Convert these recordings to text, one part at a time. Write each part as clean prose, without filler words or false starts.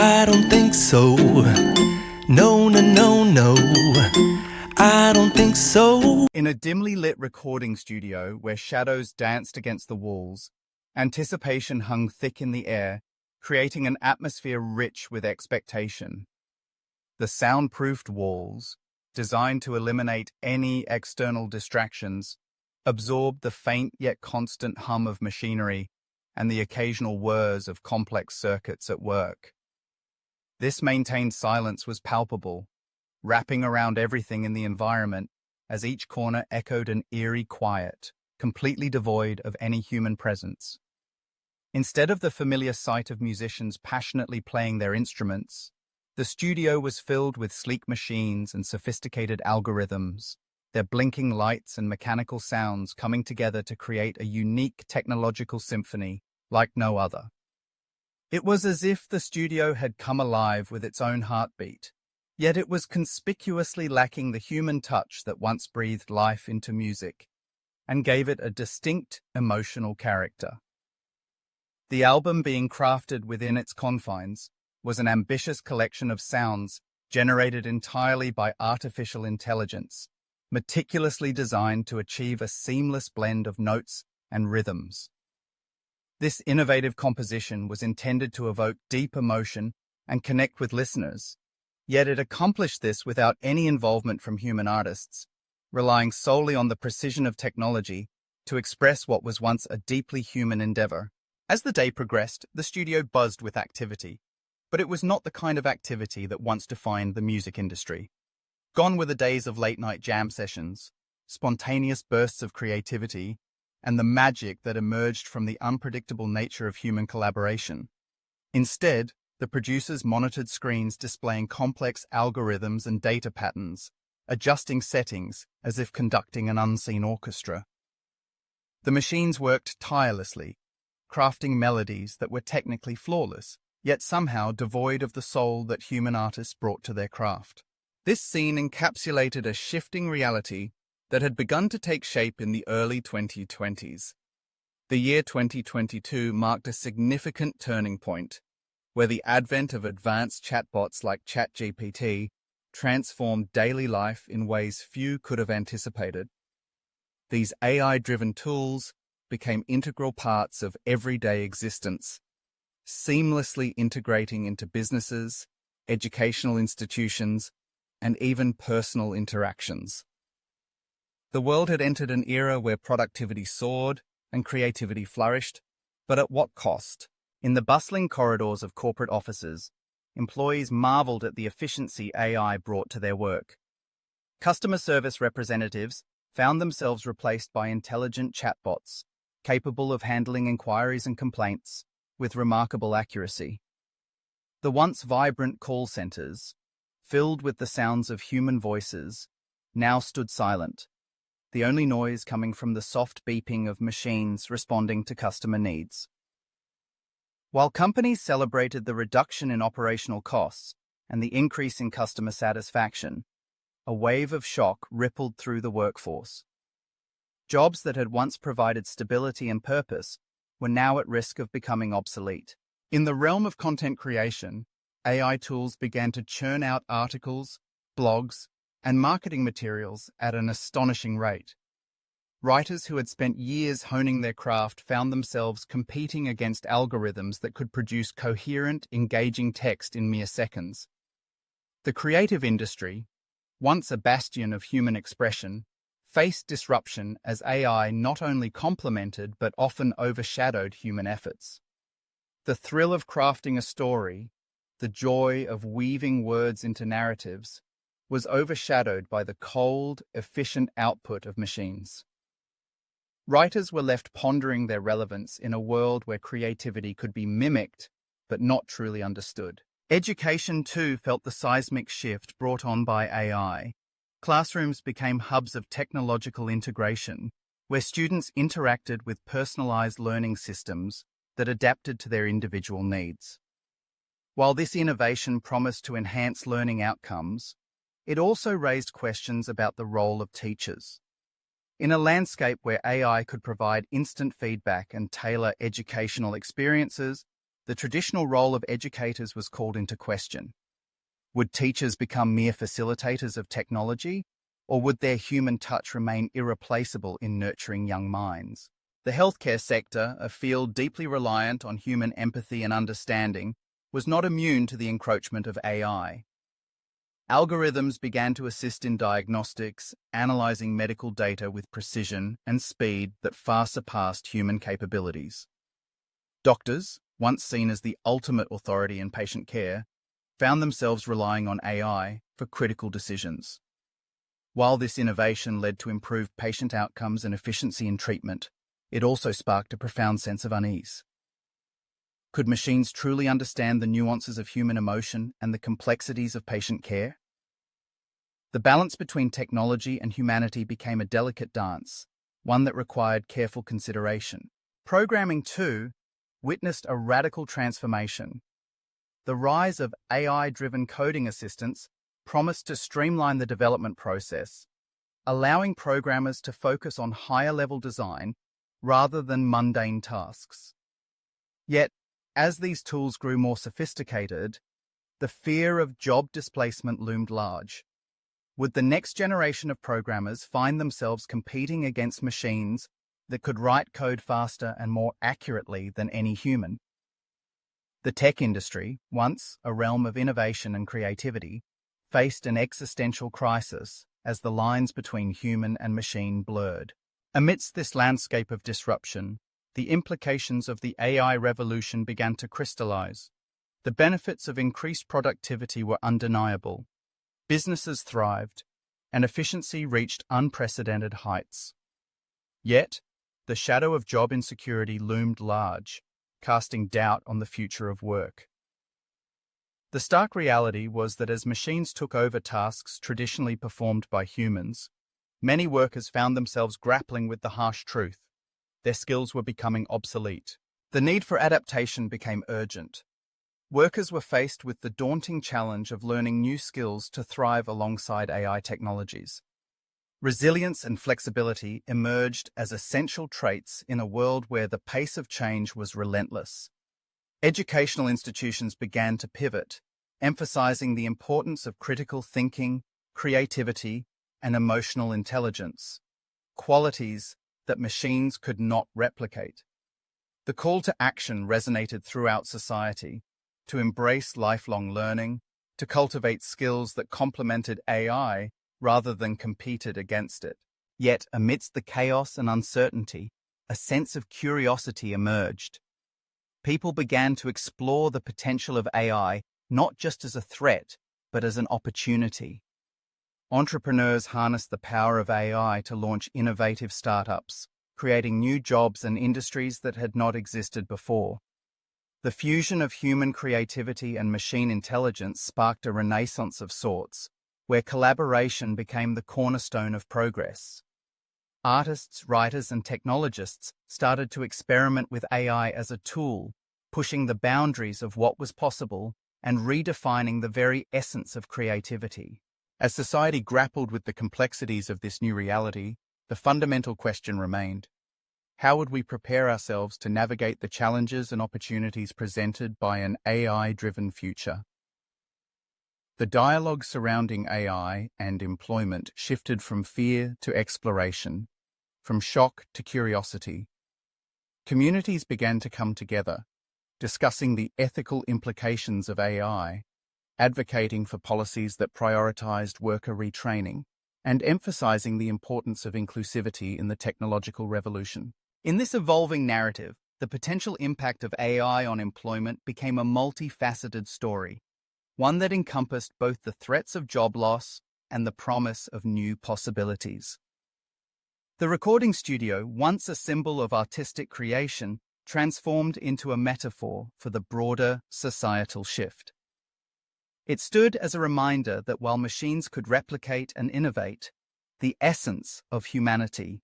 I don't think so. No, no, no, no. I don't think so. In a dimly lit recording studio where shadows danced against the walls, anticipation hung thick in the air, creating an atmosphere rich with expectation. The soundproofed walls, designed to eliminate any external distractions, absorbed the faint yet constant hum of machinery and the occasional whirs of complex circuits at work. This maintained silence was palpable, wrapping around everything in the environment as each corner echoed an eerie quiet, completely devoid of any human presence. Instead of the familiar sight of musicians passionately playing their instruments, the studio was filled with sleek machines and sophisticated algorithms, their blinking lights and mechanical sounds coming together to create a unique technological symphony like no other. It was as if the studio had come alive with its own heartbeat, yet it was conspicuously lacking the human touch that once breathed life into music and gave it a distinct emotional character. The album being crafted within its confines was an ambitious collection of sounds generated entirely by artificial intelligence, meticulously designed to achieve a seamless blend of notes and rhythms. This innovative composition was intended to evoke deep emotion and connect with listeners, yet it accomplished this without any involvement from human artists, relying solely on the precision of technology to express what was once a deeply human endeavor. As the day progressed, the studio buzzed with activity, but it was not the kind of activity that once defined the music industry. Gone were the days of late-night jam sessions, spontaneous bursts of creativity, and the magic that emerged from the unpredictable nature of human collaboration. Instead, the producers monitored screens displaying complex algorithms and data patterns, adjusting settings as if conducting an unseen orchestra. The machines worked tirelessly, crafting melodies that were technically flawless, yet somehow devoid of the soul that human artists brought to their craft. This scene encapsulated a shifting reality that had begun to take shape in the early 2020s. The year 2022 marked a significant turning point, where the advent of advanced chatbots like ChatGPT transformed daily life in ways few could have anticipated. These AI-driven tools became integral parts of everyday existence, seamlessly integrating into businesses, educational institutions, and even personal interactions. The world had entered an era where productivity soared and creativity flourished, but at what cost? In the bustling corridors of corporate offices, employees marveled at the efficiency AI brought to their work. Customer service representatives found themselves replaced by intelligent chatbots, capable of handling inquiries and complaints with remarkable accuracy. The once vibrant call centers, filled with the sounds of human voices, now stood silent, the only noise coming from the soft beeping of machines responding to customer needs. While companies celebrated the reduction in operational costs and the increase in customer satisfaction, a wave of shock rippled through the workforce. Jobs that had once provided stability and purpose were now at risk of becoming obsolete. In the realm of content creation, AI tools began to churn out articles, blogs, and marketing materials at an astonishing rate. Writers who had spent years honing their craft found themselves competing against algorithms that could produce coherent, engaging text in mere seconds. The creative industry, once a bastion of human expression, faced disruption as AI not only complemented but often overshadowed human efforts. The thrill of crafting a story, the joy of weaving words into narratives, was overshadowed by the cold, efficient output of machines. Writers were left pondering their relevance in a world where creativity could be mimicked but not truly understood. Education, too, felt the seismic shift brought on by AI. Classrooms became hubs of technological integration, where students interacted with personalized learning systems that adapted to their individual needs. While this innovation promised to enhance learning outcomes, it also raised questions about the role of teachers. In a landscape where AI could provide instant feedback and tailor educational experiences, the traditional role of educators was called into question. Would teachers become mere facilitators of technology, or would their human touch remain irreplaceable in nurturing young minds? The healthcare sector, a field deeply reliant on human empathy and understanding, was not immune to the encroachment of AI. Algorithms began to assist in diagnostics, analyzing medical data with precision and speed that far surpassed human capabilities. Doctors, once seen as the ultimate authority in patient care, found themselves relying on AI for critical decisions. While this innovation led to improved patient outcomes and efficiency in treatment, it also sparked a profound sense of unease. Could machines truly understand the nuances of human emotion and the complexities of patient care? The balance between technology and humanity became a delicate dance, one that required careful consideration. Programming, too, witnessed a radical transformation. The rise of AI-driven coding assistants promised to streamline the development process, allowing programmers to focus on higher-level design rather than mundane tasks. Yet, as these tools grew more sophisticated, the fear of job displacement loomed large. Would the next generation of programmers find themselves competing against machines that could write code faster and more accurately than any human? The tech industry, once a realm of innovation and creativity, faced an existential crisis as the lines between human and machine blurred. Amidst this landscape of disruption, the implications of the AI revolution began to crystallize. The benefits of increased productivity were undeniable. Businesses thrived, and efficiency reached unprecedented heights. Yet, the shadow of job insecurity loomed large, casting doubt on the future of work. The stark reality was that as machines took over tasks traditionally performed by humans, many workers found themselves grappling with the harsh truth. Their skills were becoming obsolete. The need for adaptation became urgent. Workers were faced with the daunting challenge of learning new skills to thrive alongside AI technologies. Resilience and flexibility emerged as essential traits in a world where the pace of change was relentless. Educational institutions began to pivot, emphasizing the importance of critical thinking, creativity, and emotional intelligence, qualities that machines could not replicate. The call to action resonated throughout society, to embrace lifelong learning, to cultivate skills that complemented AI rather than competed against it. Yet, amidst the chaos and uncertainty, a sense of curiosity emerged. People began to explore the potential of AI not just as a threat, but as an opportunity. Entrepreneurs harnessed the power of AI to launch innovative startups, creating new jobs and industries that had not existed before. The fusion of human creativity and machine intelligence sparked a renaissance of sorts, where collaboration became the cornerstone of progress. Artists, writers, and technologists started to experiment with AI as a tool, pushing the boundaries of what was possible and redefining the very essence of creativity. As society grappled with the complexities of this new reality, the fundamental question remained: how would we prepare ourselves to navigate the challenges and opportunities presented by an AI-driven future? The dialogue surrounding AI and employment shifted from fear to exploration, from shock to curiosity. Communities began to come together, discussing the ethical implications of AI, advocating for policies that prioritized worker retraining, and emphasizing the importance of inclusivity in the technological revolution. In this evolving narrative, the potential impact of AI on employment became a multifaceted story, one that encompassed both the threats of job loss and the promise of new possibilities. The recording studio, once a symbol of artistic creation, transformed into a metaphor for the broader societal shift. It stood as a reminder that while machines could replicate and innovate, the essence of humanity,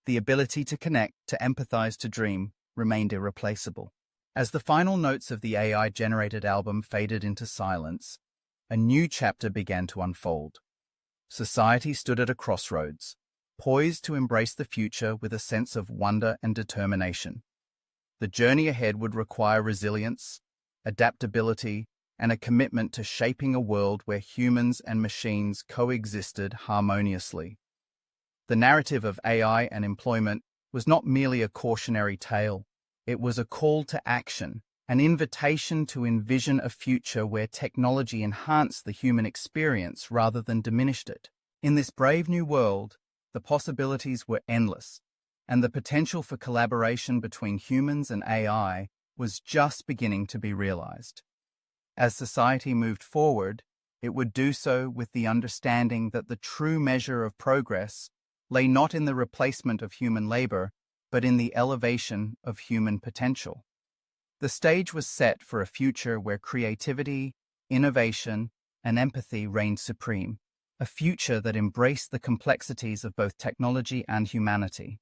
the ability to connect, to empathize, to dream, remained irreplaceable. As the final notes of the AI-generated album faded into silence, a new chapter began to unfold. Society stood at a crossroads, poised to embrace the future with a sense of wonder and determination. The journey ahead would require resilience, adaptability, and a commitment to shaping a world where humans and machines coexisted harmoniously. The narrative of AI and employment was not merely a cautionary tale. It was a call to action, an invitation to envision a future where technology enhanced the human experience rather than diminished it. In this brave new world, the possibilities were endless, and the potential for collaboration between humans and AI was just beginning to be realized. As society moved forward, it would do so with the understanding that the true measure of progress lay not in the replacement of human labor, but in the elevation of human potential. The stage was set for a future where creativity, innovation, and empathy reigned supreme, a future that embraced the complexities of both technology and humanity.